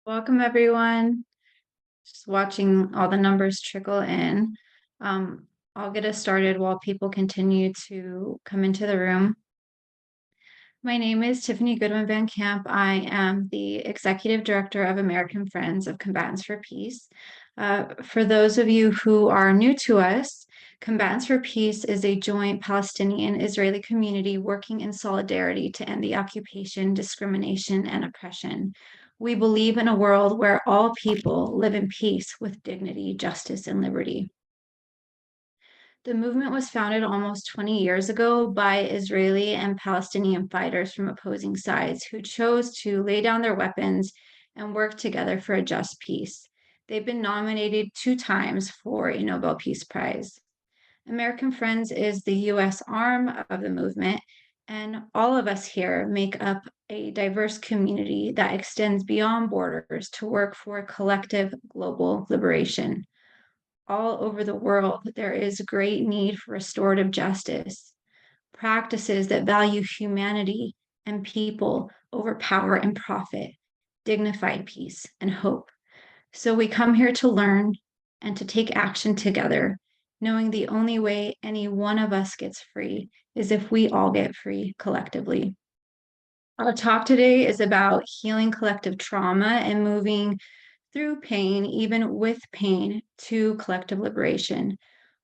Welcome, everyone. Just watching all the numbers trickle in. I'll get us started while people continue to come into the room. My name is Tiffany Goodwin Van Camp. I am the Executive Director of American Friends of Combatants for Peace. For those of you who are new to us, Combatants for Peace is a joint Palestinian-Israeli community working in solidarity to end the occupation, discrimination, and oppression. We believe in a world where all people live in peace with dignity, justice, and liberty. The movement was founded almost 20 years ago by Israeli and Palestinian fighters from opposing sides who chose to lay down their weapons and work together for a just peace. They've been nominated 2 times for a Nobel Peace Prize. American Friends is the US arm of the movement, and all of us here make up a diverse community that extends beyond borders to work for collective global liberation. All over the world, there is great need for restorative justice, practices that value humanity and people over power and profit, dignified peace and hope. So we come here to learn and to take action together, knowing the only way any one of us gets free is if we all get free collectively. Our talk today is about healing collective trauma and moving through pain, even with pain, to collective liberation.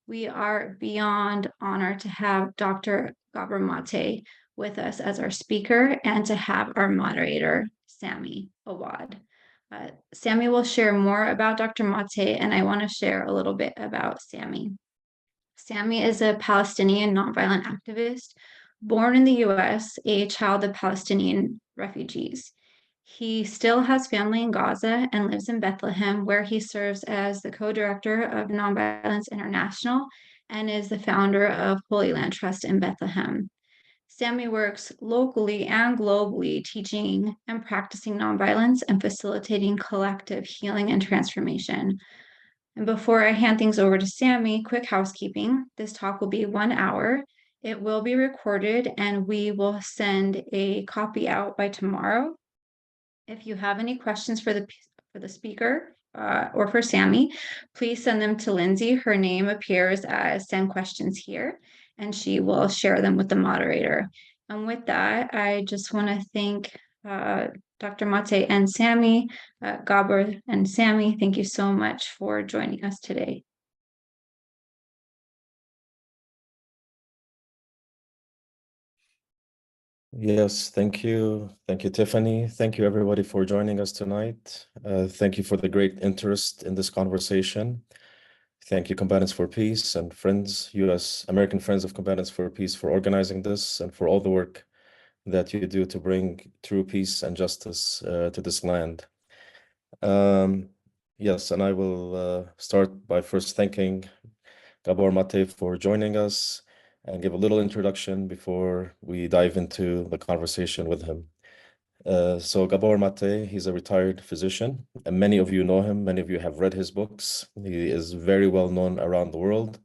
We are beyond honored to have Dr. Gabor Maté with us as our speaker and to have our moderator, Sami Awad. Sami will share more about Dr. Maté, and I want to share a little bit about Sami. Sami is a Palestinian nonviolent activist born in the US, a child of Palestinian refugees. He still has family in Gaza and lives in Bethlehem, where he serves as the co-director of Nonviolence International and is the founder of Holy Land Trust in Bethlehem. Sami works locally and globally, teaching and practicing nonviolence and facilitating collective healing and transformation. And before I hand things over to Sami, quick housekeeping. This talk will be 1 hour. It will be recorded and we will send a copy out by tomorrow. If you have any questions for the speaker or for Sami, please send them to Lindsay. Her name appears as send questions here, and she will share them with the moderator. And with that, I just want to thank Dr. Maté and Sami, Gabor and Sami. Thank you so much for joining us today. Yes, thank you. Thank you, Tiffany. Thank you, everybody, for joining us tonight. Thank you for the great interest in this conversation. Thank you, Combatants for Peace and friends, US American Friends of Combatants for Peace, for organizing this and for all the work that you do to bring true peace and justice to this land. Yes, and I will start by first thanking Gabor Maté for joining us and give a little introduction before we dive into the conversation with him. So Gabor Maté, he's a retired physician, and many of you know him. Many of you have read his books. He is very well known around the world.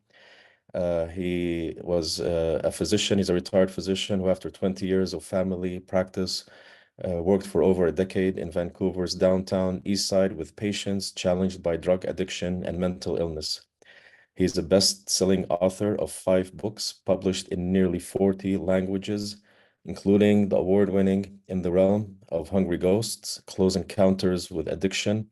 He was a physician. He's a retired physician who, after 20 years of family practice, worked for over a decade in Vancouver's downtown East Side with patients challenged by drug addiction and mental illness. He's a best-selling author of 5 books published in nearly 40 languages, including the award-winning In the Realm of Hungry Ghosts, Close Encounters with Addiction.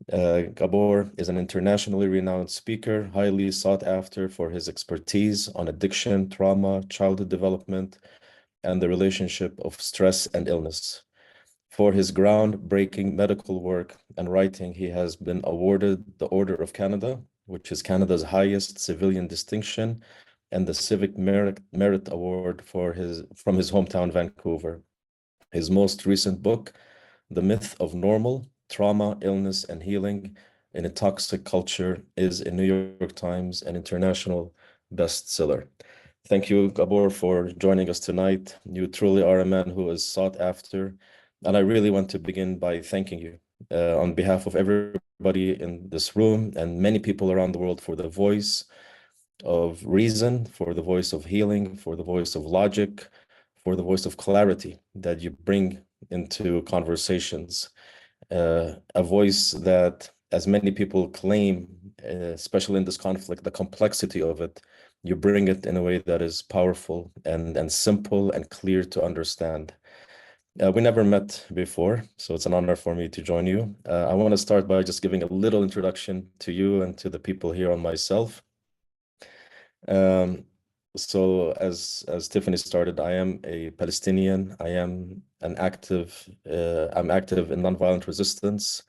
Gabor is an internationally renowned speaker, highly sought after for his expertise on addiction, trauma, childhood development, and the relationship of stress and illness. For his groundbreaking medical work and writing, he has been awarded the Order of Canada, which is Canada's highest civilian distinction, and the Civic Merit Award from his hometown, Vancouver. His most recent book, The Myth of Normal, Trauma, Illness, and Healing in a Toxic Culture, is a New York Times and international bestseller. Thank you, Gabor, for joining us tonight. You truly are a man who is sought after, and I really want to begin by thanking you on behalf of everybody in this room and many people around the world for the voice of reason, for the voice of healing, for the voice of logic, for the voice of clarity that you bring into conversations. a voice that, as many people claim, especially in this conflict, the complexity of it, you bring it in a way that is powerful and simple and clear to understand. We never met before, so it's an honor for me to join you. I want to start by just giving a little introduction to you and to the people here on myself. So as Tiffany started, I am a Palestinian. I'm active in nonviolent resistance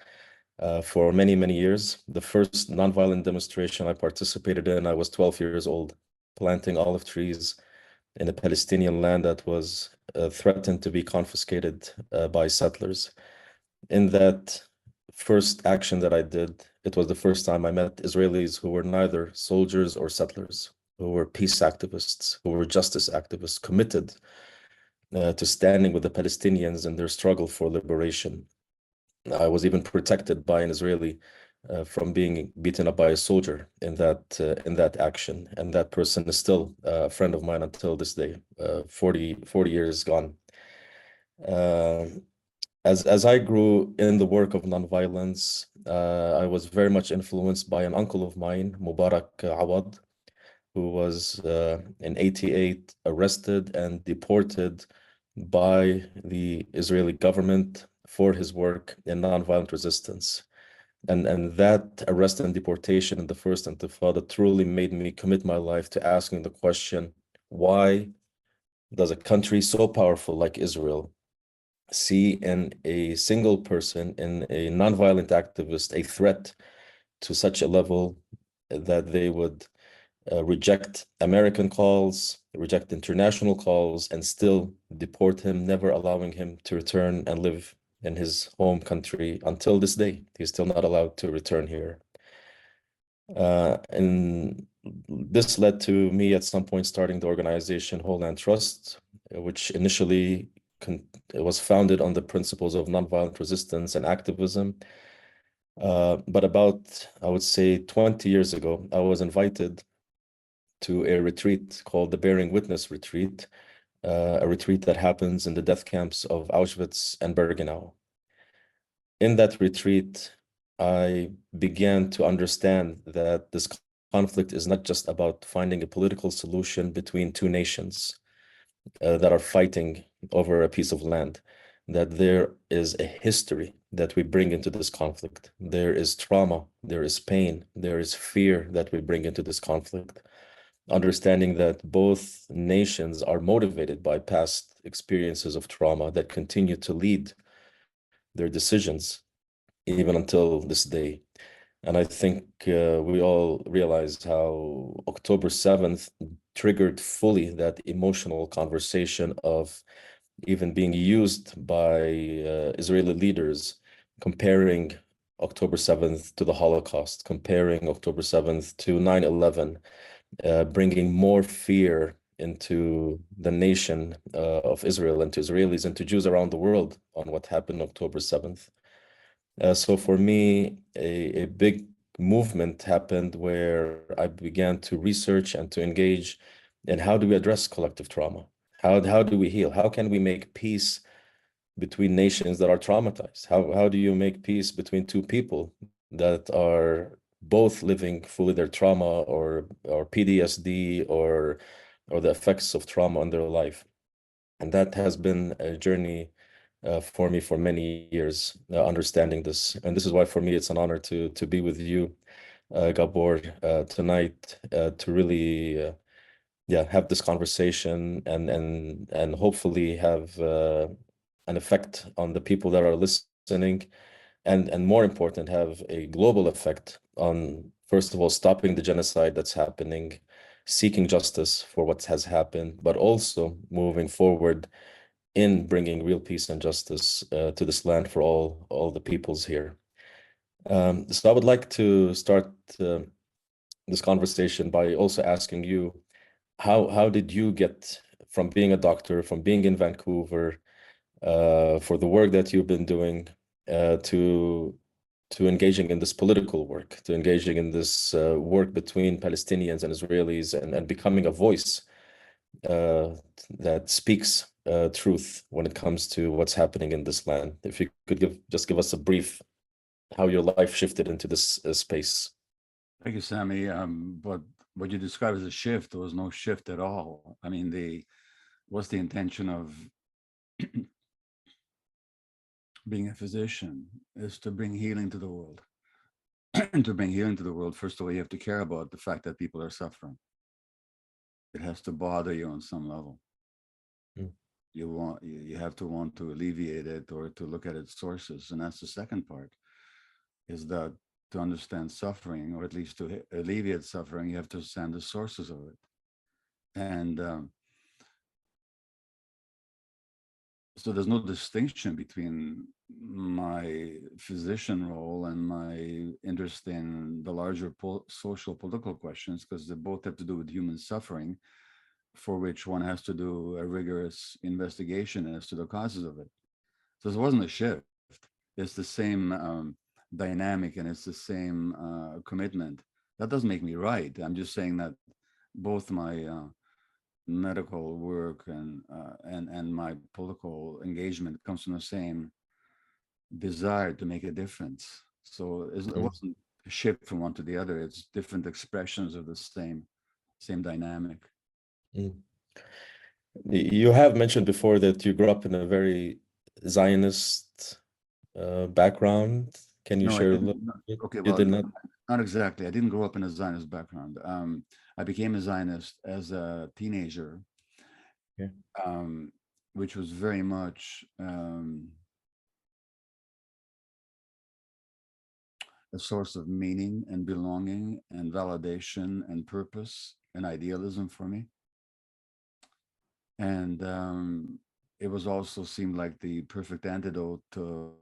for many, many years. The first nonviolent demonstration I participated in, I was 12 years old, planting olive trees in a Palestinian land that was threatened to be confiscated by settlers. In that first action that I did, it was the first time I met Israelis who were neither soldiers or settlers, who were peace activists, who were justice activists, committed to standing with the Palestinians in their struggle for liberation. I was even protected by an Israeli from being beaten up by a soldier in that action, and that person is still a friend of mine until this day, 40 years gone. As I grew in the work of nonviolence, I was very much influenced by an uncle of mine, Mubarak Awad, who was in '88 arrested and deported by the Israeli government for his work in nonviolent resistance. And that arrest and deportation in the first Intifada truly made me commit my life to asking the question, why does a country so powerful like Israel see in a single person, in a nonviolent activist, a threat to such a level that they would reject American calls, reject international calls, and still deport him, never allowing him to return and live in his home country until this day. He's still not allowed to return here. And this led to me at some point starting the organization Whole Land Trust, which initially was founded on the principles of nonviolent resistance and activism. But about, I would say, 20 years ago, I was invited to a retreat called the Bearing Witness Retreat, a retreat that happens in the death camps of Auschwitz and Birkenau. In that retreat, I began to understand that this conflict is not just about finding a political solution between two nations that are fighting over a piece of land, that there is a history that we bring into this conflict. There is trauma, there is pain, there is fear that we bring into this conflict. Understanding that both nations are motivated by past experiences of trauma that continue to lead their decisions even until this day. And I think we all realize how October 7th triggered fully that emotional conversation of even being used by Israeli leaders, comparing October 7th to the Holocaust, comparing October 7th to 9/11, bringing more fear into the nation of Israel and to Israelis and to Jews around the world on what happened October 7th. So for me, a big movement happened where I began to research and to engage in how do we address collective trauma? How do we heal? How can we make peace between nations that are traumatized? How do you make peace between two people that are both living fully their trauma or PTSD or the effects of trauma on their life? And that has been a journey for me for many years, understanding this. And this is why for me it's an honor to be with you, Gabor, tonight, to really have this conversation and hopefully have an effect on the people that are listening, and more important, have a global effect on, first of all, stopping the genocide that's happening, seeking justice for what has happened, but also moving forward in bringing real peace and justice to this land for all the peoples here. So I would like to start this conversation by also asking you, how did you get from being a doctor, from being in Vancouver, for the work that you've been doing, to engaging in this political work, to engaging in this work between Palestinians and Israelis, and becoming a voice that speaks truth when it comes to what's happening in this land. If you could give us a brief how your life shifted into this space. Thank you, Sami. But what you described as a shift, there was no shift at all. I mean, what's the intention of being a physician is to bring healing to the world. And to bring healing to the world, first of all, you have to care about the fact that people are suffering. It has to bother you on some level. Mm. You have to want to alleviate it or to look at its sources. And that's the second part, is that to understand suffering, or at least to alleviate suffering, you have to understand the sources of it. And so there's no distinction between my physician role and my interest in the larger social political questions, because they both have to do with human suffering, for which one has to do a rigorous investigation as to the causes of it. So it wasn't a shift. It's the same dynamic, and it's the same commitment. That doesn't make me right. I'm just saying that both my medical work and my political engagement comes from the same desire to make a difference. So it wasn't a shift from one to the other. It's different expressions of the same dynamic. Mm. You have mentioned before that you grew up in a very Zionist background. Can you No, I share a didn't. little bit? Okay, You well, did not? not exactly. I didn't grow up in a Zionist background. I became a Zionist as a teenager, Yeah. which was very much a source of meaning and belonging and validation and purpose and idealism for me. And it was also seemed like the perfect antidote to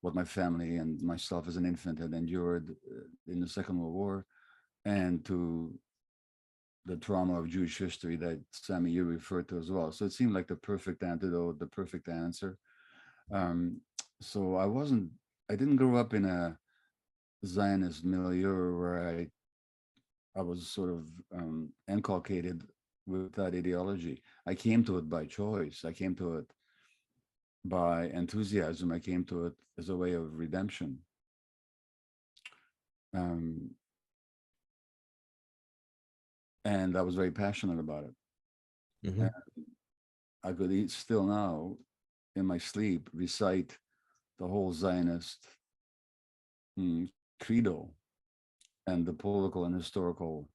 what my family and myself as an infant had endured in the Second World War, and to the trauma of Jewish history that Sami, you referred to as well. So it seemed like the perfect antidote, the perfect answer. So I didn't grow up in a Zionist milieu where I was sort of inculcated with that ideology. I came to it by choice. I came to it by enthusiasm. I came to it as a way of redemption. And I was very passionate about it. Mm-hmm. I could still now, in my sleep, recite the whole Zionist credo and the political and historical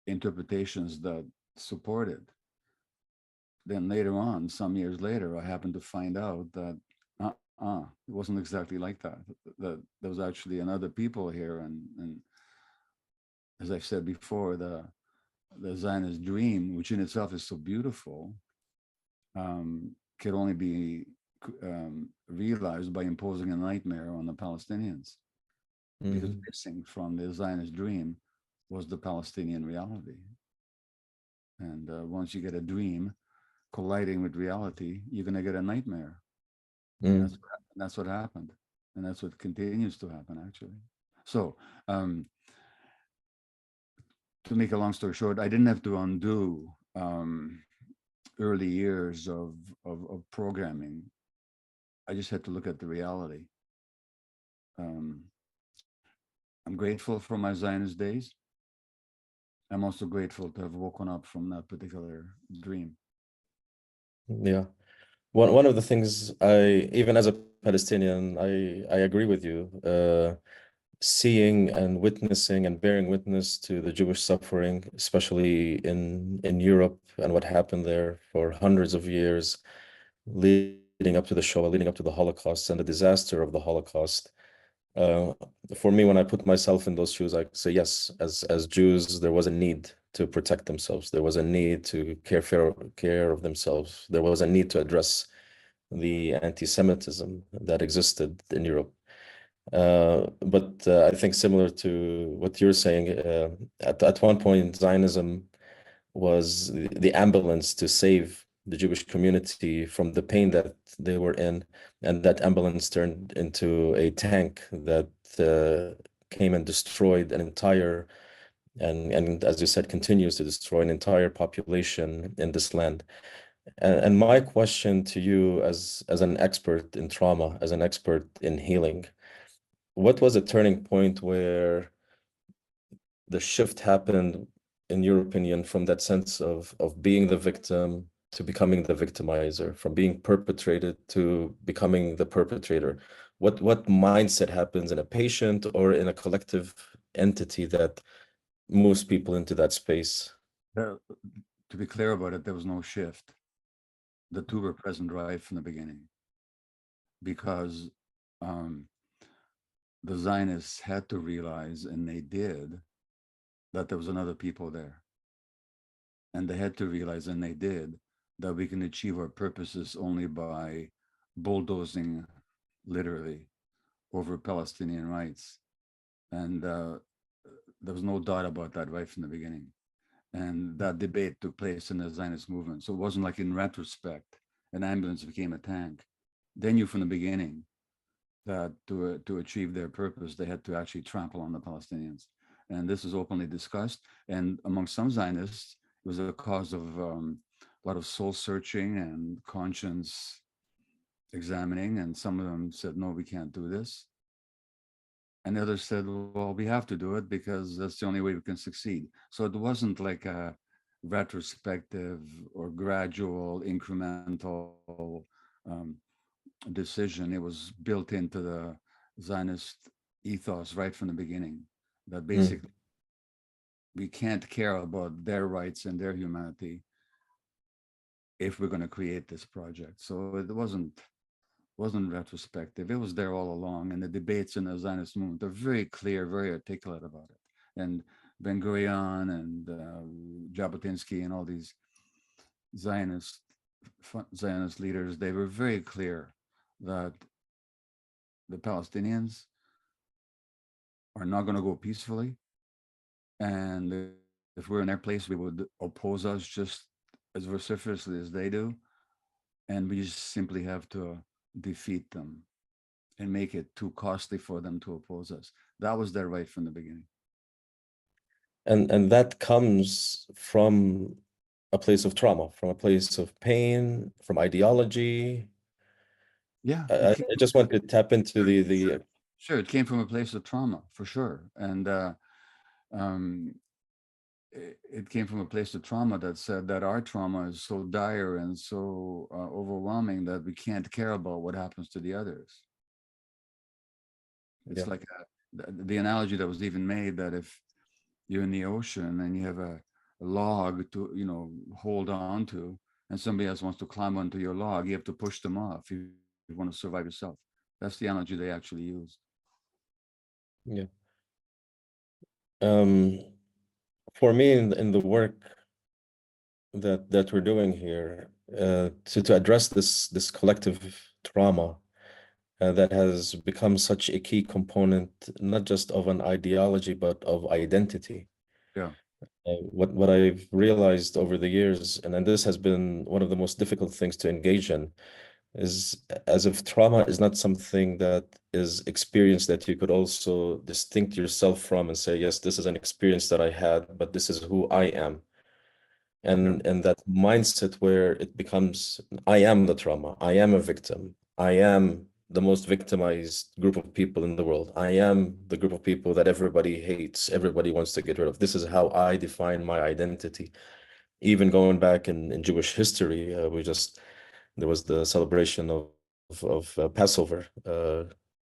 interpretations that support it. Then later on, some years later, I happened to find out that it wasn't exactly like that. That there was actually another people here, and as I've said before, the Zionist dream, which in itself is so beautiful, could only be realized by imposing a nightmare on the Palestinians. Because missing from the Zionist dream was the Palestinian reality. And once you get a dream colliding with reality, you're going to get a nightmare. And that's what happened. And that's what continues to happen, actually. So, to make a long story short, I didn't have to undo early years of programming. I just had to look at the reality. I'm grateful for my Zionist days. I'm also grateful to have woken up from that particular dream. Yeah. One of the things even as a Palestinian, I agree with you. Seeing and witnessing and bearing witness to the Jewish suffering, especially in Europe and what happened there for hundreds of years, leading up to the Shoah, leading up to the Holocaust and the disaster of the Holocaust. For me, when I put myself in those shoes, I say yes, as Jews, there was a need to protect themselves. There was a need to care of themselves. There was a need to address the anti-Semitism that existed in Europe. But I think similar to what you're saying, at one point, Zionism was the ambulance to save the Jewish community from the pain that they were in, and that ambulance turned into a tank that came and destroyed an entire, and as you said, continues to destroy an entire population in this land. And my question to you as an expert in trauma, as an expert in healing, what was a turning point where the shift happened, in your opinion, from that sense of being the victim to becoming the victimizer, from being perpetrated to becoming the perpetrator? What mindset happens in a patient or in a collective entity that moves people into that space? There, to be clear about it, there was no shift. The two were present right from the beginning, because um, the Zionists had to realize, and they did, that there was another people there. And they had to realize, and they did, that we can achieve our purposes only by bulldozing, literally, over Palestinian rights. And there was no doubt about that right from the beginning. And that debate took place in the Zionist movement. So it wasn't like in retrospect, an ambulance became a tank. They knew from the beginning that to achieve their purpose, they had to actually trample on the Palestinians. And this is openly discussed. And among some Zionists, it was a cause of a lot of soul searching and conscience examining. And some of them said, no, we can't do this. And the others said, well, we have to do it because that's the only way we can succeed. So it wasn't like a retrospective or gradual, incremental decision. It was built into the Zionist ethos right from the beginning, that basically we can't care about their rights and their humanity if we're going to create this project. So it wasn't retrospective. It was there all along. And the debates in the Zionist movement are very clear, very articulate about it. And Ben Gurion and Jabotinsky and all these Zionist leaders, they were very clear that the Palestinians are not going to go peacefully. And if we're in their place, we would oppose us just as vociferously as they do. And we just simply have to defeat them and make it too costly for them to oppose us. That was their right from the beginning. And that comes from a place of trauma, from a place of pain, from ideology. Yeah, I just want to tap into the sure. It came from a place of trauma, for sure. And it came from a place of trauma that said that our trauma is so dire and so overwhelming that we can't care about what happens to the others. It's like the analogy that was even made, that if you're in the ocean and you have a log to, hold on to, and somebody else wants to climb onto your log, you have to push them off. You want to survive yourself. That's the analogy they actually used. Yeah. For me, in the work that we're doing here, to address this collective trauma that has become such a key component, not just of an ideology, but of identity. Yeah. What I've realized over the years, and this has been one of the most difficult things to engage in, is as if trauma is not something that is experienced that you could also distinct yourself from and say, yes, this is an experience that I had, but this is who I am. And that mindset where it becomes, I am the trauma, I am a victim, I am the most victimized group of people in the world, I am the group of people that everybody hates, everybody wants to get rid of. This is how I define my identity. Even going back in Jewish history, there was the celebration of Passover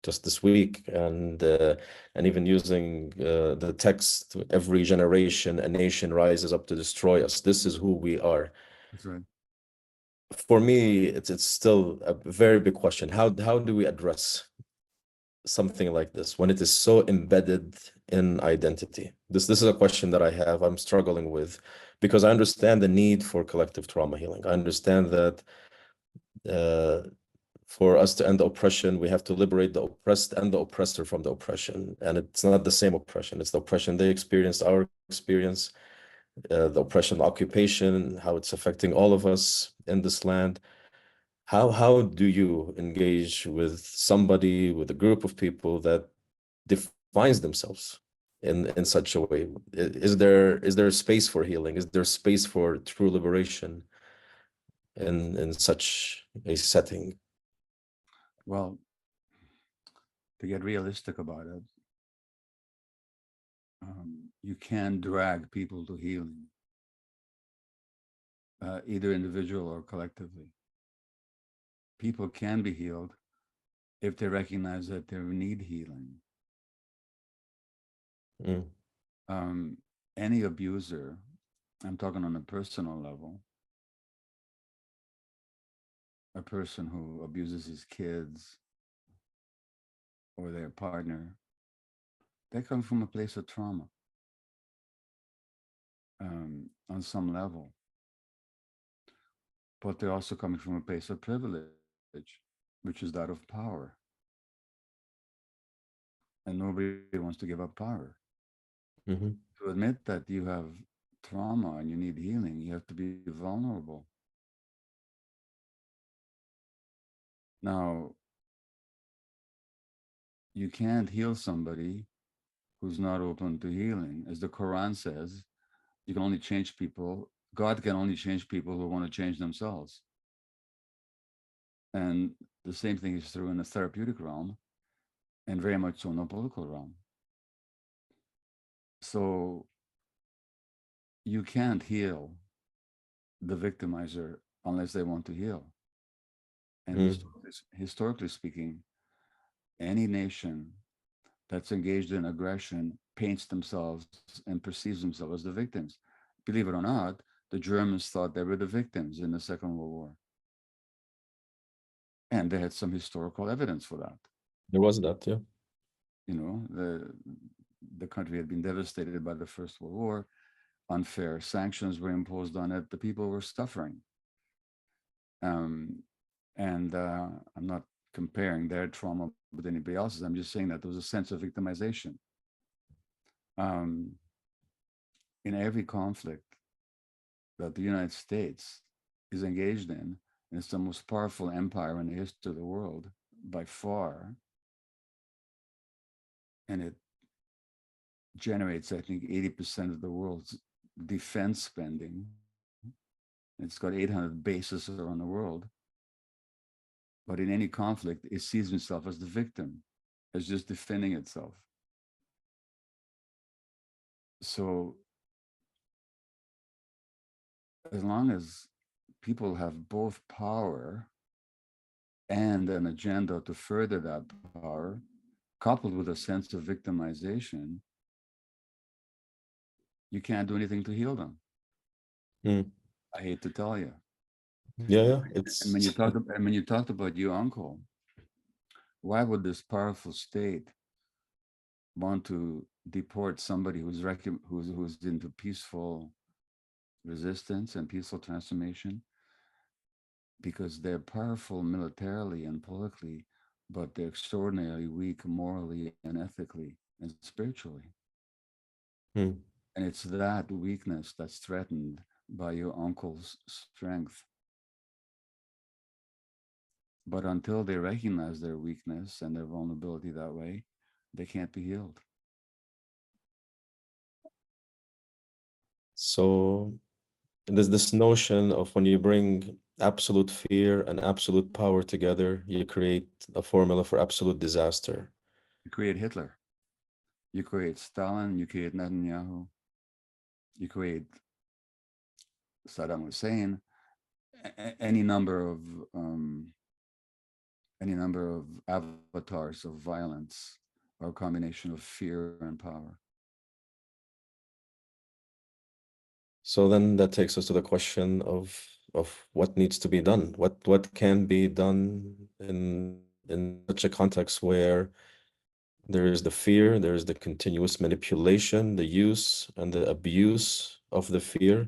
just this week, and even using the text, every generation, a nation rises up to destroy us. This is who we are. That's right. For me, it's still a very big question. How do we address something like this when it is so embedded in identity? This is a question that I'm struggling with, because I understand the need for collective trauma healing. I understand that for us to end the oppression, we have to liberate the oppressed and the oppressor from the oppression. And it's not the same oppression. It's the oppression they experienced, our experience, the oppression, occupation, how it's affecting all of us in this land. How do you engage with somebody, with a group of people that defines themselves in such a way? Is there a space for healing? Is there space for true liberation? in such a setting? Well, to get realistic about it, you can drag people to healing, either individual or collectively. People can be healed if they recognize that they need healing. Any abuser, I'm talking on a personal level, a person who abuses his kids or their partner, they come from a place of trauma on some level. But they're also coming from a place of privilege, which is that of power. And nobody wants to give up power. Mm-hmm. To admit that you have trauma and you need healing, you have to be vulnerable. Now, you can't heal somebody who's not open to healing. As the Quran says, you can only change people. God can only change people who want to change themselves. And the same thing is true in the therapeutic realm, and very much so in the political realm. So you can't heal the victimizer unless they want to heal. And historically speaking, any nation that's engaged in aggression paints themselves and perceives themselves as the victims. Believe it or not, the Germans thought they were the victims in the Second World War. And they had some historical evidence for that. There was that, yeah. You know, the country had been devastated by the First World War. Unfair sanctions were imposed on it. The people were suffering. I'm not comparing their trauma with anybody else's. I'm just saying that there was a sense of victimization. In every conflict that the United States is engaged in, and it's the most powerful empire in the history of the world by far, and it generates, I think, 80% of the world's defense spending. It's got 800 bases around the world. But in any conflict, it sees itself as the victim, as just defending itself. So as long as people have both power and an agenda to further that power, coupled with a sense of victimization, you can't do anything to heal them. I hate to tell you. Yeah, And when you talked about your uncle, why would this powerful state want to deport somebody who's into peaceful resistance and peaceful transformation? Because they're powerful militarily and politically, but they're extraordinarily weak morally and ethically and spiritually. And it's that weakness that's threatened by your uncle's strength. But until they recognize their weakness and their vulnerability that way, they can't be healed. So there's this notion of when you bring absolute fear and absolute power together, you create a formula for absolute disaster. You create Hitler, you create Stalin, you create Netanyahu, you create Saddam Hussein, any number of avatars of violence or a combination of fear and power. So then that takes us to the question of what needs to be done. What can be done in such a context where there is the fear, there is the continuous manipulation, the use and the abuse of the fear.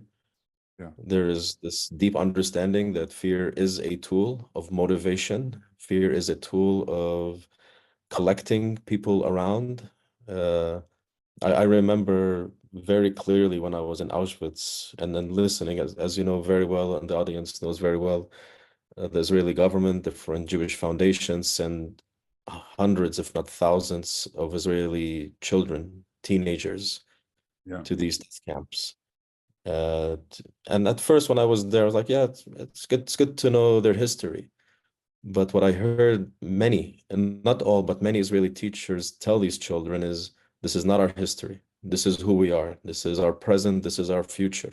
Yeah. There is this deep understanding that fear is a tool of motivation. Fear is a tool of collecting people around. I remember very clearly when I was in Auschwitz and then listening, as you know very well, and the audience knows very well, the Israeli government, different Jewish foundations, and hundreds, if not thousands, of Israeli children, teenagers, Yeah. to these death camps. And at first, when I was there, I was like, yeah, it's good to know their history. But what I heard many, and not all, but many Israeli teachers tell these children is this is not our history. This is who we are. This is our present. This is our future.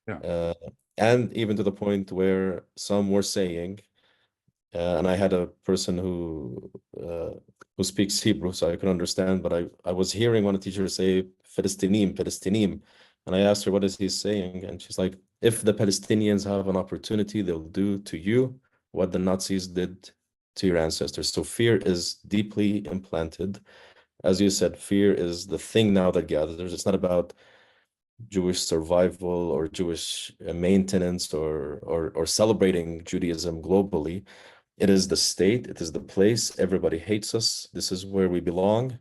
Yeah. Uh, and even to the point where some were saying, and I had a person who speaks Hebrew, so I could understand, but I was hearing one teacher say Palestinim, Palestinim. And I asked her, what is he saying? And she's like, if the Palestinians have an opportunity, they'll do to you what the Nazis did to your ancestors. So fear is deeply implanted. As you said, fear is the thing now that gathers. It's not about Jewish survival or Jewish maintenance or celebrating Judaism globally. It is the state, it is the place. Everybody hates us. This is where we belong.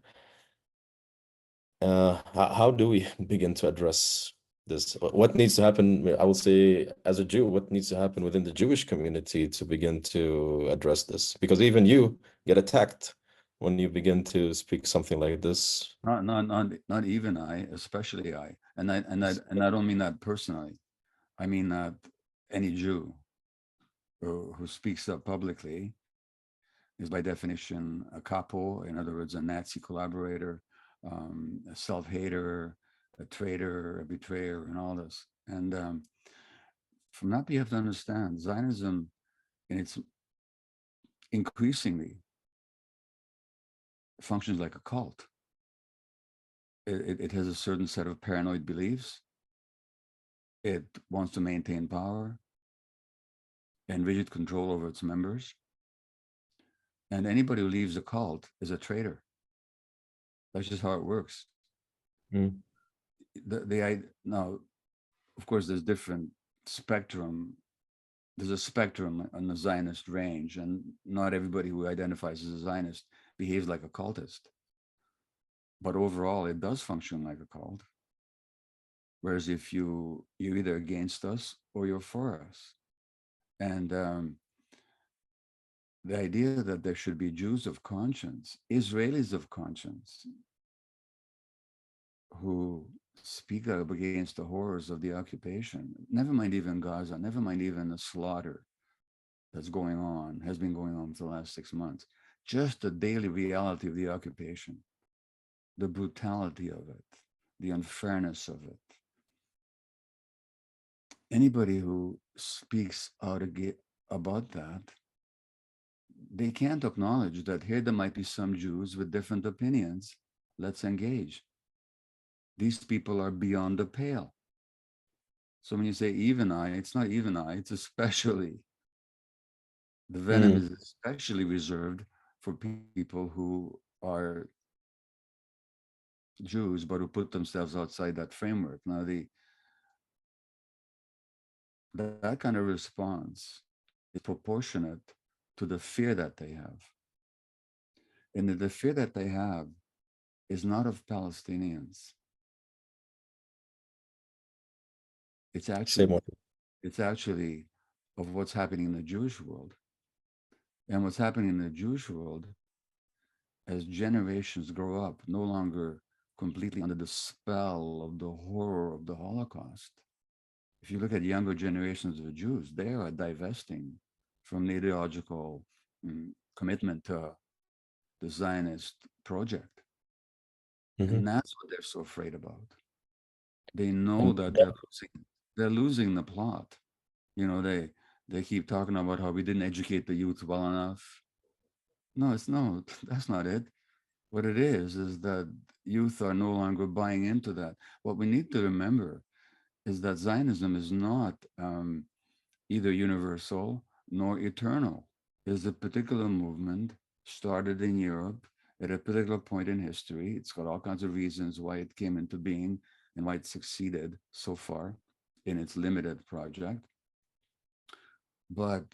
How do we begin to address this? What needs to happen? I will say, as a Jew, what needs to happen within the Jewish community to begin to address this? Because even you get attacked when you begin to speak something like this. Not even I, especially I. And I don't mean that personally. I mean that any Jew who speaks up publicly is by definition a capo, in other words, a Nazi collaborator, a self-hater, a traitor, a betrayer, and all this. And from that, we have to understand Zionism, and it's increasingly functions like a cult. It has a certain set of paranoid beliefs. It wants to maintain power and rigid control over its members. And anybody who leaves a cult is a traitor. That's just how it works. Mm. Now, of course, there's different spectrum. There's a spectrum on the Zionist range, and not everybody who identifies as a Zionist behaves like a cultist. But overall, it does function like a cult. Whereas if you're either against us or you're for us. And the idea that there should be Jews of conscience, Israelis of conscience, who speak up against the horrors of the occupation, never mind even Gaza, never mind even the slaughter that's going on, has been going on for the last 6 months, just the daily reality of the occupation, the brutality of it, the unfairness of it. Anybody who speaks out about that, they can't acknowledge that here there might be some Jews with different opinions. Let's engage. These people are beyond the pale. So when you say even I, it's not even I, it's especially. The venom is especially reserved for people who are Jews, but who put themselves outside that framework. Now, that kind of response is proportionate to the fear that they have. And the fear that they have is not of Palestinians. It's Say more. actually of what's happening in the Jewish world. And what's happening in the Jewish world, as generations grow up, no longer completely under the spell of the horror of the Holocaust. If you look at younger generations of Jews, they are divesting from the ideological commitment to the Zionist project. And that's what they're so afraid about. They know that they're losing the plot. You know, they keep talking about how we didn't educate the youth well enough. No, that's not it. What it is that youth are no longer buying into that. What we need to remember is that Zionism is not either universal nor eternal. It's a particular movement started in Europe at a particular point in history. It's got all kinds of reasons why it came into being and why it succeeded so far in its limited project. But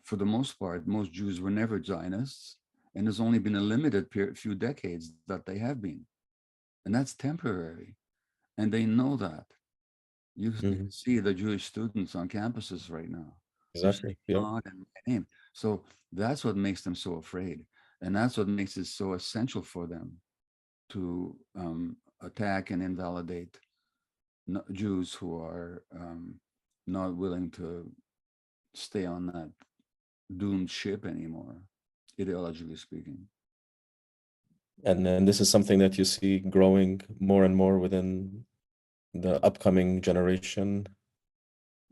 for the most part, most Jews were never Zionists, and there's only been a limited few decades that they have been. And that's temporary. And they know that. You see the Jewish students on campuses right now. Exactly. Yeah. God and my name. So that's what makes them so afraid. And that's what makes it so essential for them to attack and invalidate Jews who are not willing to stay on that doomed ship anymore, ideologically speaking. And then this is something that you see growing more and more within the upcoming generation.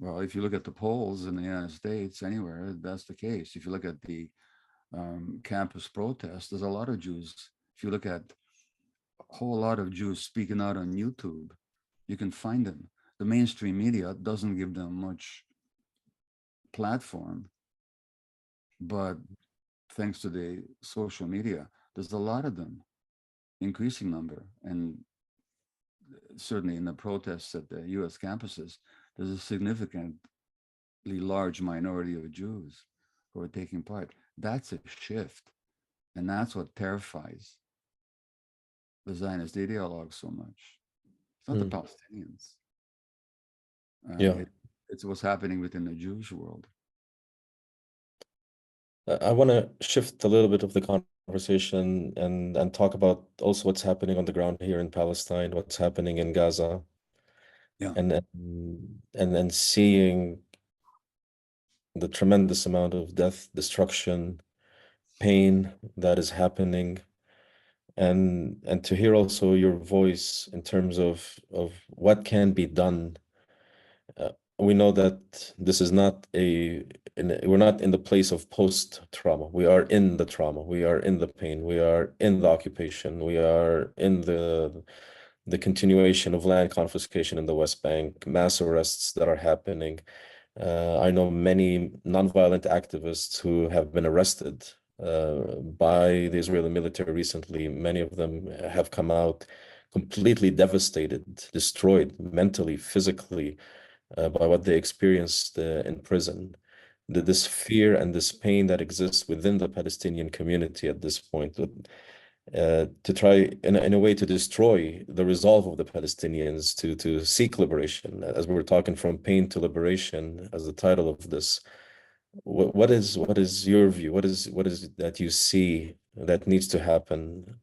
Well, if you look at the polls in the United States, anywhere, that's the case. If you look at the campus protests, there's a lot of Jews. If you look at a whole lot of Jews speaking out on YouTube, you can find them. The mainstream media doesn't give them much platform, but thanks to the social media, there's a lot of them, increasing number. And certainly in the protests at the US campuses, there's a significantly large minority of Jews who are taking part. That's a shift. And that's what terrifies the Zionist ideologues so much. It's not the Palestinians. Yeah. It's what's happening within the Jewish world. I want to shift a little bit of the conversation and talk about also what's happening on the ground here in Palestine, what's happening in Gaza, Yeah. and seeing the tremendous amount of death, destruction, pain that is happening, and to hear also your voice in terms of what can be done. We know that this is not we're not in the place of post-trauma. We are in the trauma. We are in the pain. We are in the occupation. We are in the continuation of land confiscation in the West Bank, mass arrests that are happening. I know many nonviolent activists who have been arrested by the Israeli military recently. Many of them have come out completely devastated, destroyed mentally, physically, by what they experienced in prison. This fear and this pain that exists within the Palestinian community at this point, to try in a way to destroy the resolve of the Palestinians to seek liberation. As we were talking, from pain to liberation, as the title of this. What is your view? What is that you see that needs to happen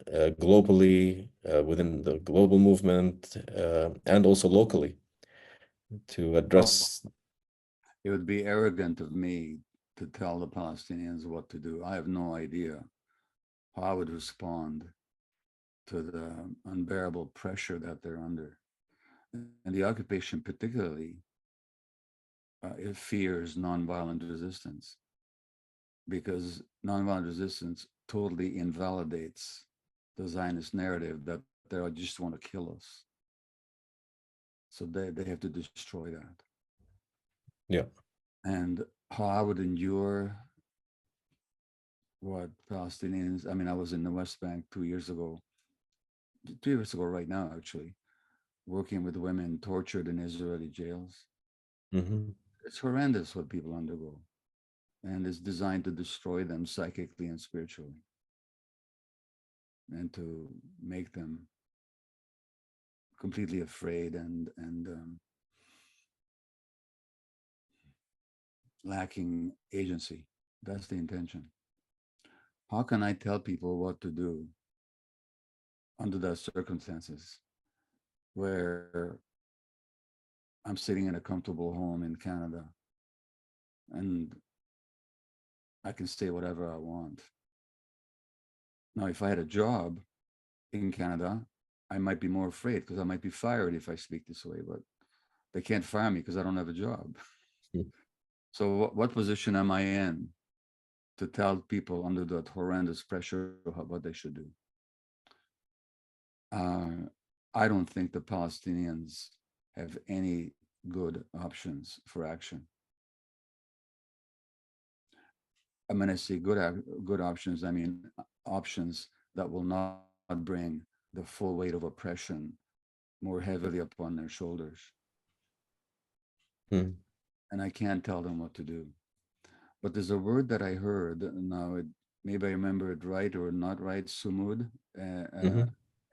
globally, within the global movement, and also locally, to address? It would be arrogant of me to tell the Palestinians what to do. I have no idea how I would respond to the unbearable pressure that they're under. And the occupation particularly, it fears nonviolent resistance, because nonviolent resistance totally invalidates the Zionist narrative that they just want to kill us. So they have to destroy that. Yeah. And how I would endure what Palestinians, I mean, I was in the West Bank 2 years ago right now, actually, working with women tortured in Israeli jails. Mm-hmm. It's horrendous what people undergo, and it's designed to destroy them psychically and spiritually, and to make them completely afraid and lacking agency. That's the intention. How can I tell people what to do under those circumstances, where I'm sitting in a comfortable home in Canada and I can say whatever I want? Now, if I had a job in Canada, I might be more afraid because I might be fired if I speak this way, but they can't fire me because I don't have a job. So what position am I in to tell people under that horrendous pressure what they should do? I don't think the Palestinians have any good options for action. I mean, I say good options, I mean options that will not bring the full weight of oppression more heavily upon their shoulders. Mm. And I can't tell them what to do. But there's a word that I heard, now maybe I remember it right or not right, sumud, Mm-hmm.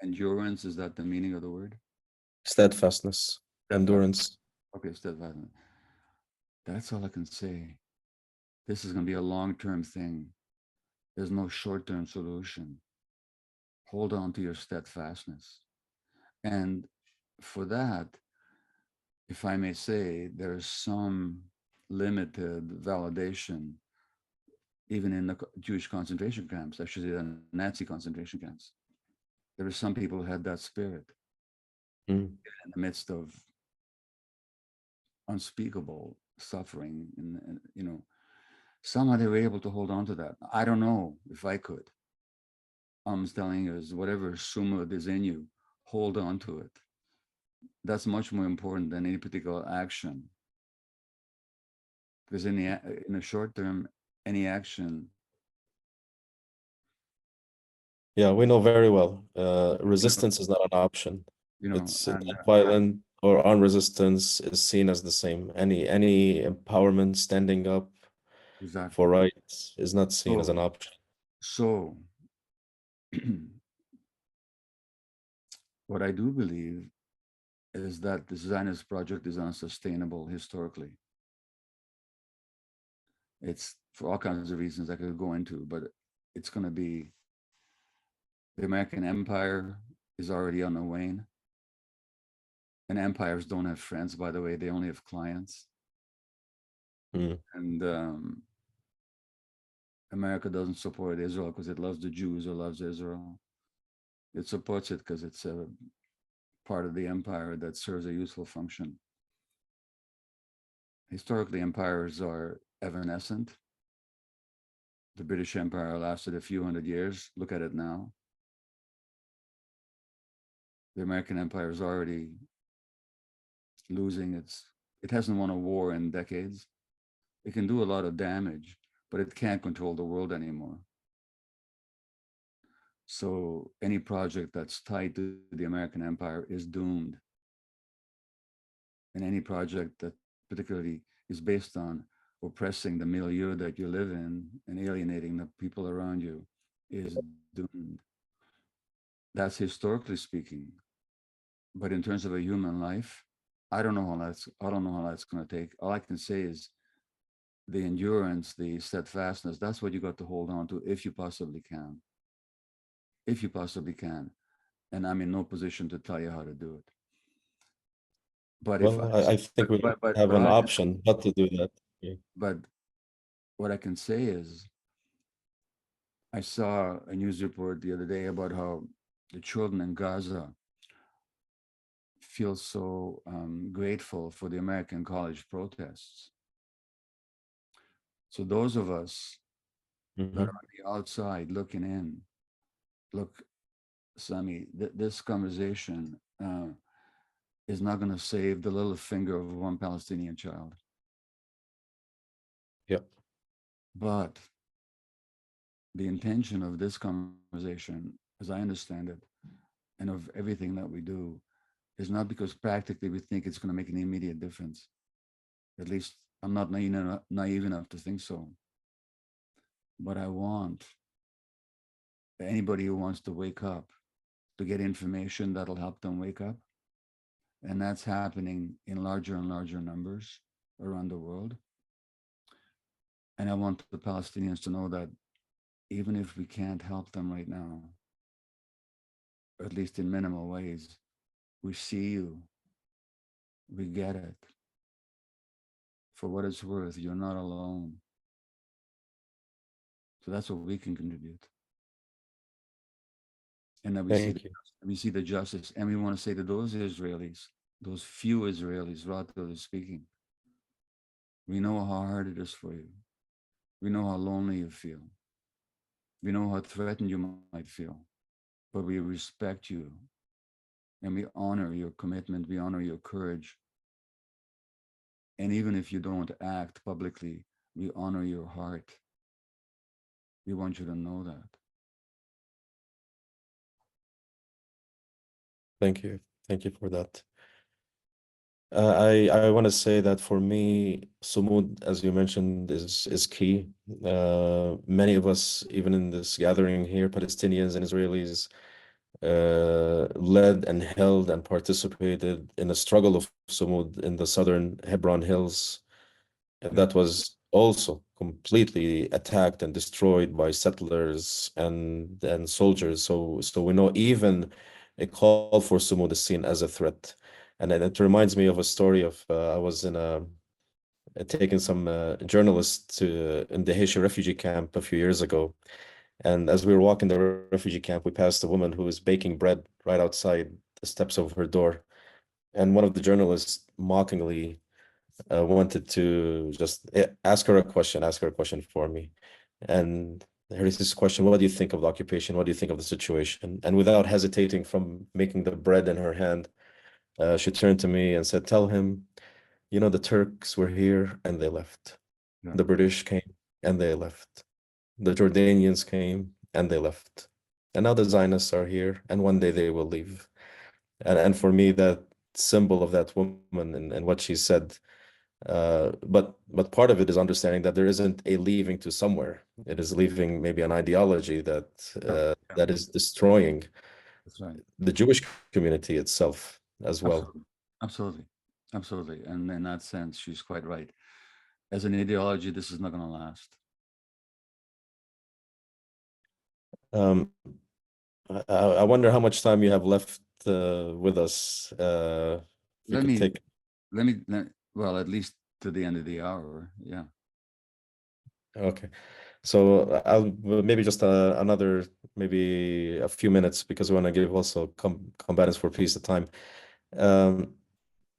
endurance, is that the meaning of the word? Steadfastness, endurance. Okay, steadfastness. That's all I can say. This is going to be a long-term thing. There's no short-term solution. Hold on to your steadfastness. And for that, if I may say, there's some limited validation even in the Jewish concentration camps, actually the Nazi concentration camps. There were some people who had that spirit Mm. in the midst of unspeakable suffering. And, you know, somehow they were able to hold on to that. I don't know if I could. I'm telling you, is whatever sumud is in you, hold on to it. That's much more important than any particular action. Because in the short term, any action, Yeah, we know very well. you know, Resistance is not an option. It's and violent or resistance is seen as the same. Any empowerment, standing up exactly. for rights is not seen as an So, option. so what I do believe is that the Zionist project is unsustainable historically. It's for all kinds of reasons I could go into, but it's going to be the American empire is already on the wane. And empires don't have friends, by the way, they only have clients. Mm. And America doesn't support Israel because it loves the Jews or loves Israel. It supports it because it's a part of the empire that serves a useful function. Historically, empires are evanescent. The British Empire lasted a few hundred years. Look at it now. The American Empire is already losing it hasn't won a war in decades. It can do a lot of damage, but it can't control the world anymore. So any project that's tied to the American Empire is doomed. And any project that particularly is based on oppressing the milieu that you live in and alienating the people around you is doomed. That's historically speaking. But in terms of a human life, I don't know how that's going to take. All I can say is the endurance, the steadfastness, that's what you got to hold on to if you possibly can. If you possibly can. And I'm in no position to tell you how to do it. But if Well, I think we have but an all I can, option not to do that. Yeah. but what I can say is I saw a news report the other day about how the children in Gaza feel so grateful for the American college protests. So those of us that are Mhm. on the outside looking in, look, Sami, this conversation is not going to save the little finger of one Palestinian child. Yeah. But the intention of this conversation, as I understand it, and of everything that we do, is not because practically we think it's going to make an immediate difference. At least I'm not naive enough to think so. But I want anybody who wants to wake up to get information that'll help them wake up. And that's happening in larger and larger numbers around the world. And I want the Palestinians to know that even if we can't help them right now, at least in minimal ways, we see you, we get it. For what it's worth, you're not alone. So that's what we can contribute. And then Thank you. we see the justice, and we want to say to those Israelis, those few Israelis, relatively speaking, we know how hard it is for you. We know how lonely you feel. We know how threatened you might feel, but we respect you and we honor your commitment. We honor your courage. And even if you don't act publicly, we honor your heart. We want you to know that. Thank you. Thank you for that. I want to say that for me, sumud, as you mentioned, is key. Many of us, even in this gathering here, Palestinians and Israelis, led and held and participated in a struggle of sumud in the southern Hebron Hills that was also completely attacked and destroyed by settlers and soldiers. So we know even a call for sumud is seen as a threat. And then it reminds me of a story of I was in taking some journalists in the Haitian refugee camp a few years ago. And as we were walking the refugee camp, we passed a woman who was baking bread right outside the steps of her door. And one of the journalists mockingly wanted to just ask her a question for me. And here's this question: what do you think of the occupation? What do you think of the situation? And without hesitating from making the bread in her hand, she turned to me and said, tell him, you know, the Turks were here and they left. Yeah. The British came and they left. The Jordanians came and they left. And now the Zionists are here and one day they will leave. And for me, that symbol of that woman and what she said, but part of it is understanding that there isn't a leaving to somewhere. It is leaving maybe an ideology that that is destroying That's right. the Jewish community itself as well. Absolutely. Absolutely. And in that sense, she's quite right. As an ideology, this is not going to last. I wonder how much time you have left with us. If we Let could me, take. well, at least to the end of the hour. Yeah. Okay. So I'll maybe just another, maybe a few minutes because we want to give also Combatants for Peace the time.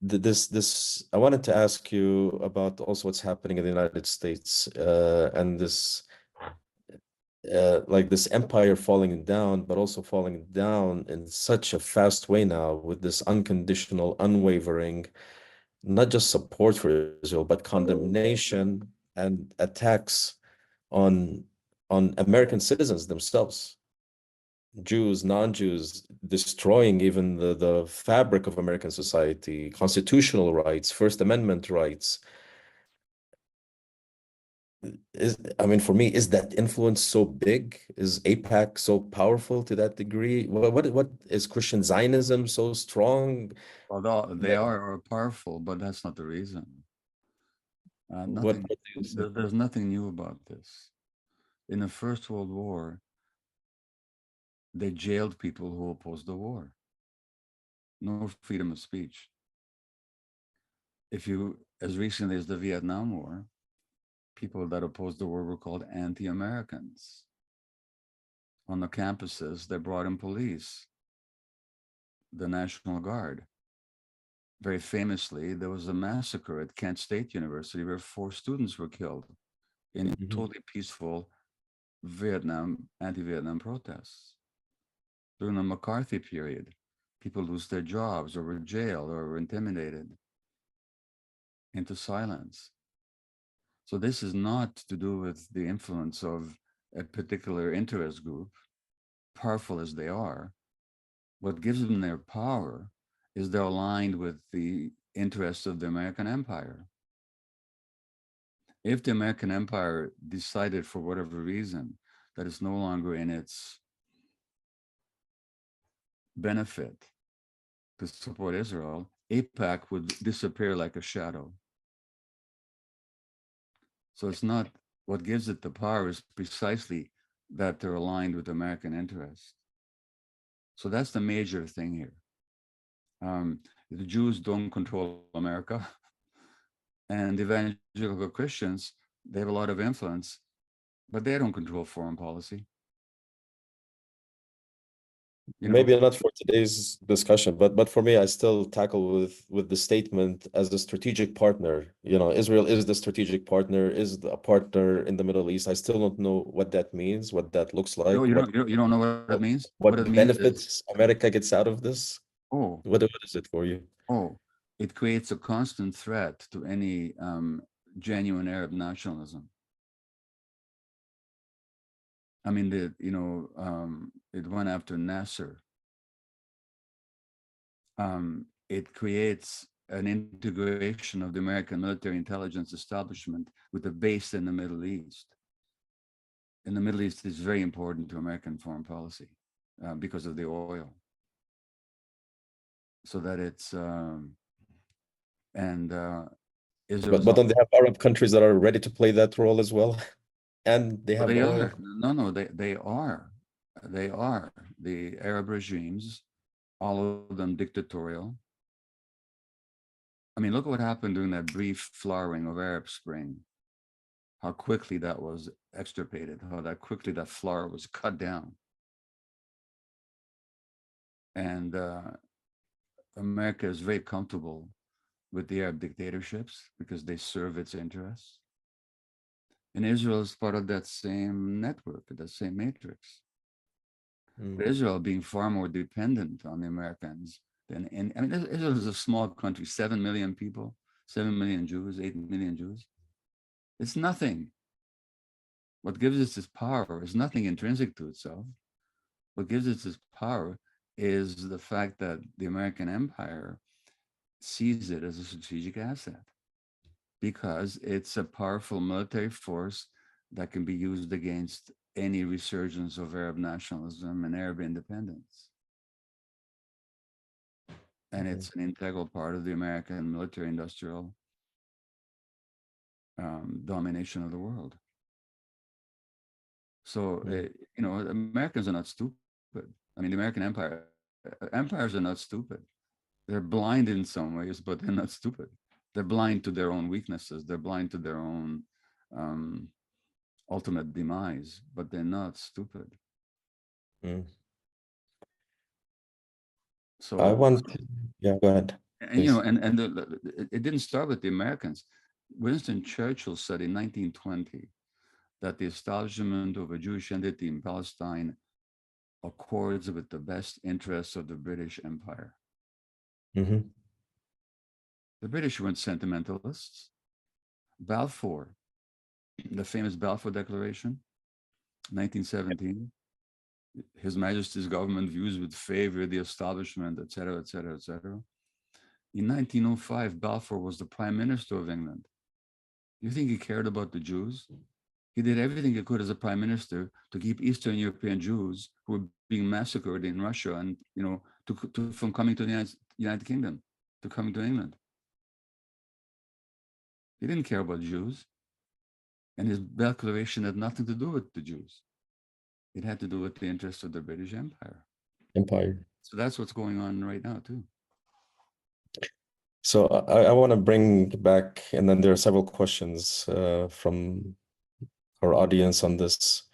This I wanted to ask you about also what's happening in the United States and this like this empire falling down, but also falling down in such a fast way now with this unconditional, unwavering, not just support for Israel, but condemnation and attacks on American citizens themselves, Jews, non-Jews, destroying even the fabric of American society, constitutional rights, First Amendment rights. I mean, for me, is that influence so big? Is AIPAC so powerful to that degree? What is Christian Zionism so strong? Although they are powerful, but that's not the reason. What do you say? There's nothing new about this. In the First World War, they jailed people who opposed the war. No freedom of speech. If you, as recently as the Vietnam War, people that opposed the war were called anti-Americans. On the campuses, they brought in police, the National Guard. Very famously, there was a massacre at Kent State University where 4 students were killed in totally peaceful anti-Vietnam protests. During the McCarthy period, people lose their jobs or were jailed or were intimidated into silence. So this is not to do with the influence of a particular interest group, powerful as they are. What gives them their power is they're aligned with the interests of the American empire. If the American empire decided for whatever reason that it's no longer in its benefit to support Israel, AIPAC would disappear like a shadow. So it's not, what gives it the power is precisely that they're aligned with American interests. So that's the major thing here. The Jews don't control America, and evangelical Christians, they have a lot of influence, but they don't control foreign policy. You know? Maybe not for today's discussion, but for me, I still tackle with the statement as a strategic partner. You know, Israel is the strategic partner, is a partner in the Middle East. I still don't know what that means, what that looks like, You don't know what it means? what What it means is, benefits America gets out of this. oh, What is it for you? it creates a constant threat to any genuine Arab nationalism. I mean, it went after Nasser. It creates an integration of the American military intelligence establishment with a base in the Middle East. And the Middle East is very important to American foreign policy because of the oil. So that it's, Israel. But don't they have Arab countries that are ready to play that role as well? And they have oil. No, they are. They are. The Arab regimes, all of them dictatorial, I mean, look what happened during that brief flowering of Arab Spring. How quickly that was extirpated, how that quickly that flower was cut down. And America is very comfortable with the Arab dictatorships because they serve its interests. And Israel is part of that same network, that same matrix. Israel being far more dependent on the Americans than I mean, Israel is a small country, 7 million people, 7 million Jews, 8 million Jews. It's nothing. What gives it its power is nothing intrinsic to itself. What gives it its power is the fact that the American empire sees it as a strategic asset because it's a powerful military force that can be used against any resurgence of Arab nationalism and Arab independence. And it's an integral part of the American military industrial domination of the world. So, you know, Americans are not stupid. I mean, the American empires are not stupid. They're blind in some ways, but they're not stupid. They're blind to their own weaknesses. They're blind to their own ultimate demise, but they're not stupid. So I want, yeah, go ahead. And you know, it didn't start with the Americans. Winston Churchill said in 1920 that the establishment of a Jewish entity in Palestine accords with the best interests of the British Empire. The British weren't sentimentalists. Balfour, the famous Balfour Declaration, 1917, His Majesty's government views with favor the establishment, etc., etc., etc. In 1905, Balfour was the Prime Minister of England. You think he cared about the Jews? He did everything he could as a prime minister to keep Eastern European Jews who were being massacred in Russia and, you know, from coming to the United Kingdom, to coming to England. He didn't care about Jews. And his declaration had nothing to do with the Jews. It had to do with the interests of the British Empire. So that's what's going on right now, too. So I want to bring back, and then there are several questions from our audience on this.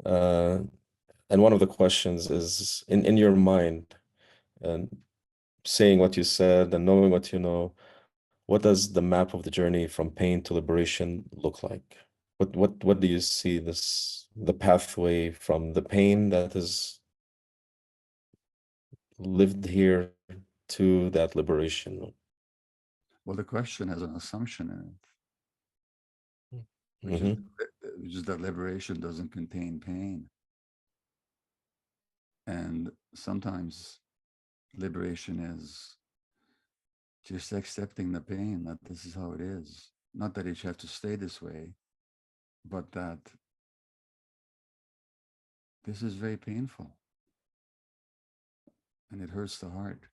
And one of the questions is, in your mind, and saying what you said and knowing what you know, what does the map of the journey from pain to liberation look like? What do you see the pathway from the pain that is lived here to that liberation? Well, the question has an assumption in it, which is that liberation doesn't contain pain. And sometimes liberation is just accepting the pain, that this is how it is. Not that it should have to stay this way, but that this is very painful. And it hurts the heart.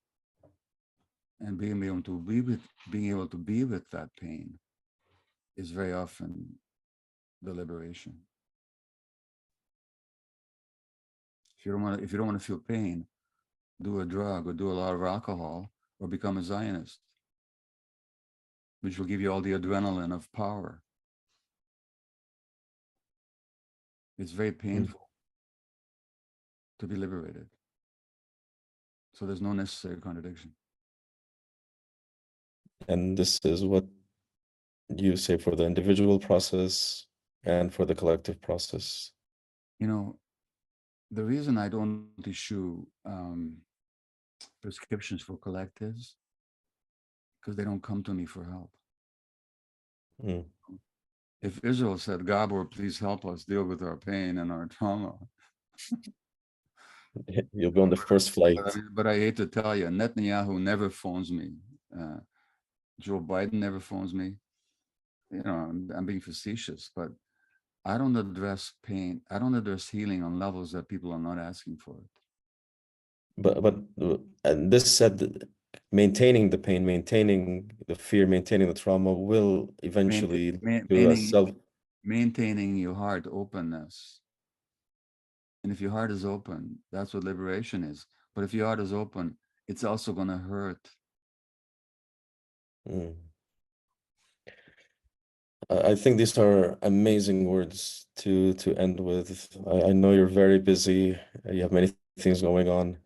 And being able to be with that pain is very often the liberation. If you don't want to feel pain, do a drug or do a lot of alcohol or become a Zionist, which will give you all the adrenaline of power. It's very painful to be liberated. So there's no necessary contradiction. And this is what you say for the individual process and for the collective process. You know, the reason I don't issue prescriptions for collectives, because they don't come to me for help. If Israel said, Gabor, please help us deal with our pain and our trauma, you'll be on the first flight. But I hate to tell you, Netanyahu never phones me. Joe Biden never phones me. You know, I'm being facetious, but I don't address pain. I don't address healing on levels that people are not asking for it. But and this said, maintaining the pain, maintaining the fear, maintaining the trauma will eventually do a self. Maintaining your heart openness. And if your heart is open, that's what liberation is. But if your heart is open, it's also going to hurt. Mm. I think these are amazing words to end with. I know you're very busy. You have many things going on.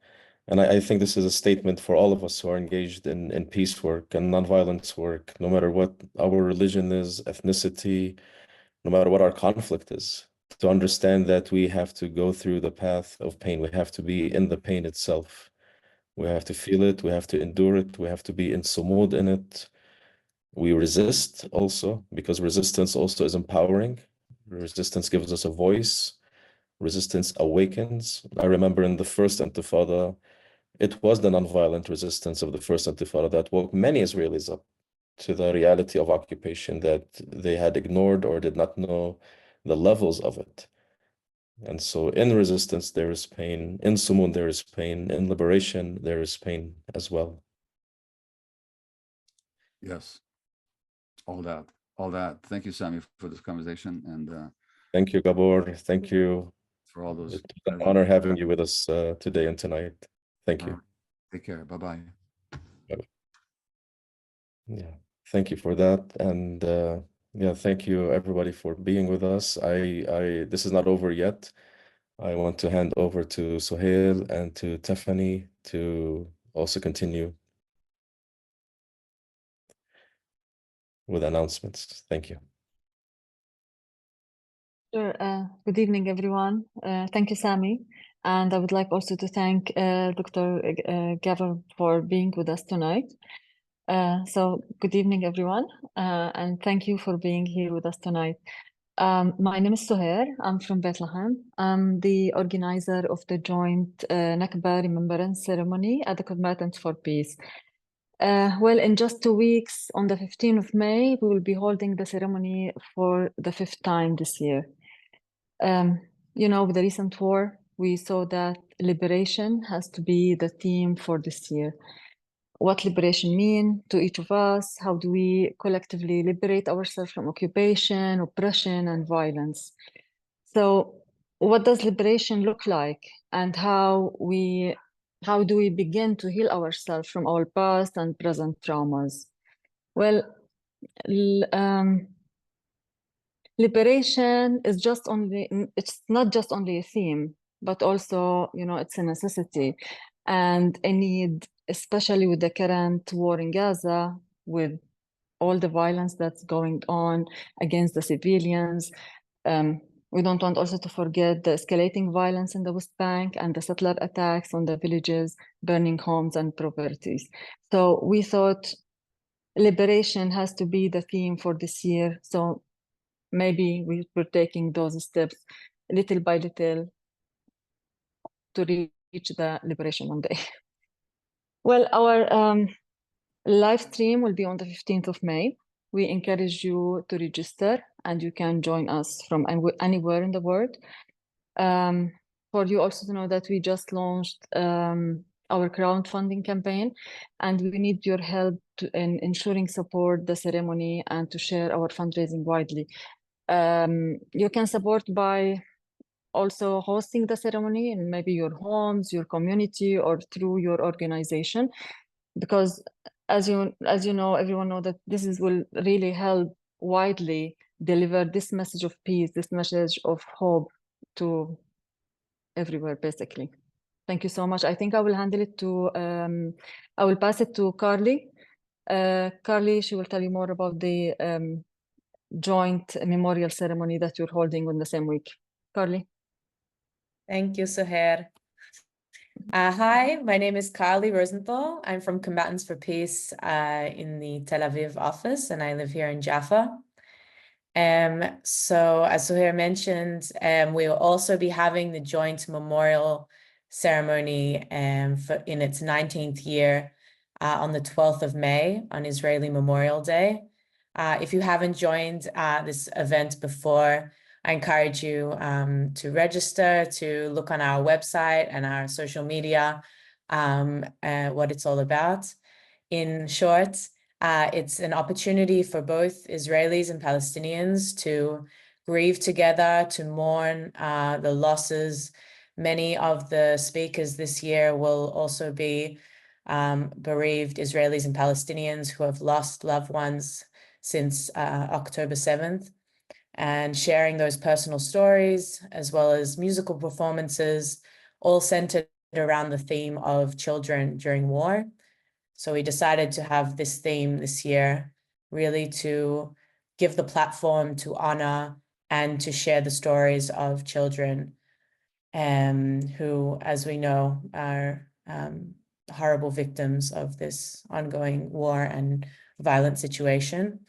And I think this is a statement for all of us who are engaged in peace work and nonviolence work, no matter what our religion is, ethnicity, no matter what our conflict is, to understand that we have to go through the path of pain. We have to be in the pain itself. We have to feel it. We have to endure it. We have to be in sumud in it. We resist also, because resistance also is empowering. Resistance gives us a voice. Resistance awakens. I remember in the first Intifada, it was the nonviolent resistance of the first Intifada that woke many Israelis up to the reality of occupation that they had ignored or did not know the levels of it. And so in resistance, there is pain. In Sumun, there is pain. In liberation, there is pain as well. Yes, all that. Thank you, Sami, for this conversation, and Thank you, Gabor. Thank you. for all those. It's an honor having you with us today and tonight. Thank you. Take care. Bye-bye. Yeah, thank you for that. And yeah, thank you everybody for being with us. This is not over yet. I want to hand over to Sohail and to Tiffany to also continue with announcements. Thank you. Sure. Good evening, everyone. Thank you, Sami. And I would like also to thank Dr. Gabor for being with us tonight. So good evening, everyone, and thank you for being here with us tonight. My name is Suhair. I'm from Bethlehem. I'm the organizer of the joint Nakba Remembrance Ceremony at the Combatants for Peace. Well, in just 2 weeks, on the 15th of May, we will be holding the ceremony for the 5th time this year. You know, with the recent war, we saw that liberation has to be the theme for this year. What liberation mean to each of us? How do we collectively liberate ourselves from occupation, oppression, and violence? So what does liberation look like, and how do we begin to heal ourselves from our past and present traumas? Well, liberation is it's not just only a theme, but also, you know, it's a necessity and a need, especially with the current war in Gaza, with all the violence that's going on against the civilians. We don't want also to forget the escalating violence in the West Bank and the settler attacks on the villages, burning homes and properties. So we thought liberation has to be the theme for this year. So maybe we're taking those steps little by little to reach the liberation one day. Well, our live stream will be on the 15th of May. We encourage you to register, and you can join us from anywhere in the world. For you also to know that we just launched our crowdfunding campaign, and we need your help in ensuring support the ceremony and to share our fundraising widely. You can support by also hosting the ceremony in maybe your homes, your community, or through your organization, because as you know, everyone know that will really help widely deliver this message of peace, this message of hope to everywhere, basically. Thank you so much. I think I will handle it to, I will pass it to Carly. Carly, she will tell you more about the joint memorial ceremony that you're holding in the same week. Carly. Thank you, Suhair. Hi, my name is Carly Rosenthal. I'm from Combatants for Peace in the Tel Aviv office, and I live here in Jaffa. So as Suhair mentioned, we will also be having the joint memorial ceremony in its 19th year on the 12th of May on Israeli Memorial Day. If you haven't joined this event before, I encourage you to register, to look on our website and our social media, what it's all about. In short, it's an opportunity for both Israelis and Palestinians to grieve together, to mourn the losses. Many of the speakers this year will also be bereaved Israelis and Palestinians who have lost loved ones since October 7th, and sharing those personal stories as well as musical performances, all centered around the theme of children during war. So we decided to have this theme this year, really to give the platform to honor and to share the stories of children who, as we know, are horrible victims of this ongoing war and violent situation.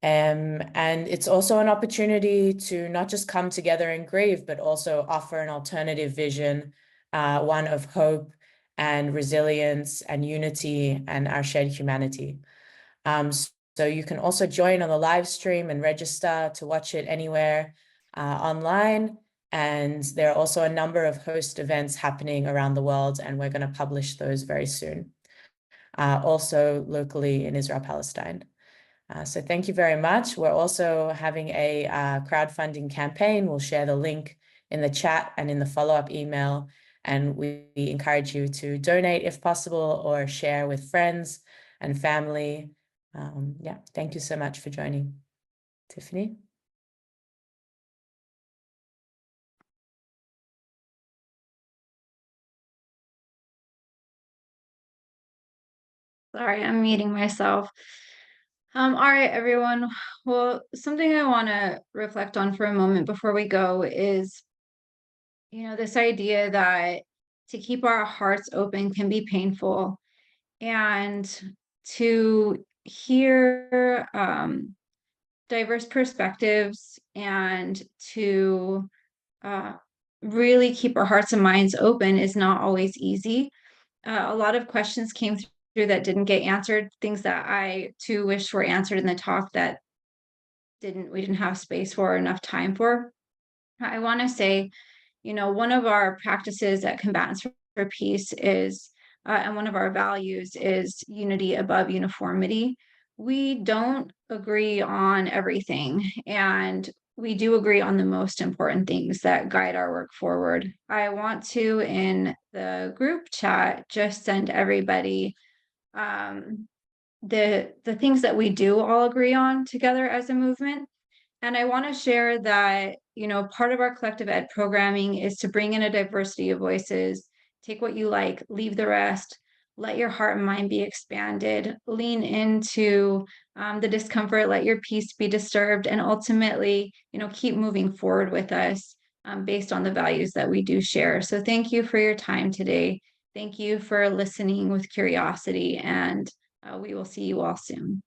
And it's also an opportunity to not just come together and grieve, but also offer an alternative vision, one of hope and resilience and unity and our shared humanity. So you can also join on the live stream and register to watch it anywhere online. And there are also a number of host events happening around the world, and we're going to publish those very soon, also locally in Israel, Palestine. So thank you very much. We're also having a crowdfunding campaign. We'll share the link in the chat and in the follow-up email. And we encourage you to donate if possible or share with friends and family. Yeah, thank you so much for joining. Tiffany? Sorry, I'm muting myself. All right, everyone. Well, something I want to reflect on for a moment before we go is, this idea that to keep our hearts open can be painful, and to hear diverse perspectives and to really keep our hearts and minds open is not always easy. A lot of questions came through that didn't get answered, things that I too wish were answered in the talk that we didn't have space for or enough time for. I want to say, one of our practices at Combatants for Peace is, and one of our values is unity above uniformity. We don't agree on everything, and we do agree on the most important things that guide our work forward. I want to, in the group chat, just send everybody the things that we do all agree on together as a movement. And I want to share that, part of our collective ed programming is to bring in a diversity of voices, take what you like, leave the rest, let your heart and mind be expanded, lean into the discomfort, let your peace be disturbed, and ultimately, keep moving forward with us based on the values that we do share. So thank you for your time today. Thank you for listening with curiosity, and we will see you all soon.